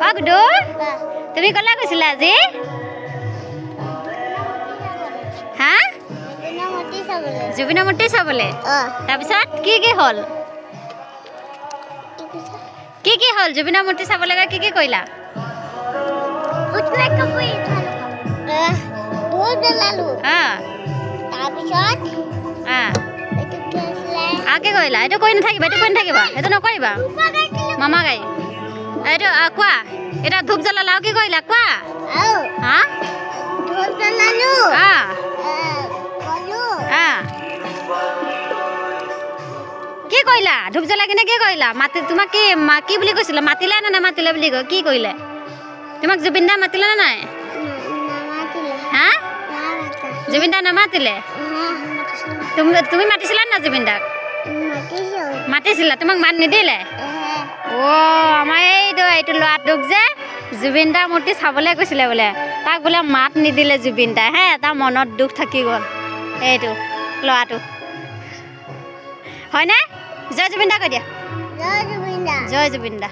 অ গুডু তুমি কলে গৈছিলা আজি হা জুবিনৰ মূৰ্তি চাবলৈ তাৰপিছত কি হ'ল কি হ'ল জুবিনৰ মূৰ্তি চাবলৈ গৈ কি কৰিলা কি কৰিলা এইটো কৰি নাথাকিবা এইটো নকৰিবা মামা গাই এইটো কোৱা এটা ধূপ জ্বলালা কি কৰিলা কোৱা হা কি কৰিলা ধূপ জ্বলাই কিনে কি কৰিলা তোমাক কি বুলি কৈছিলা মাতিলে নে নামাতিলে বুলি কয় কি কৰিলে তোমাক জুবিন দা মাতিলে নে নাই হা জুবিন দা নামাতিলে তুমি মাতিছিলা না জুবিন দাক মাতিছিলা তোমাক মাত নিদিলে আমাৰ এইটো ল'ৰাটোক যে জুবিন দাৰ মূৰ্তি চাবলৈ গৈছিলে বোলে তাক বোলে মাত নিদিলে জুবিন দাই হে তাৰ মনত দুখ থাকি গ'ল এইটো ল'ৰাটো হয়নে জয় জুবিন দা কৈ দিয়া জয় জুবিন দা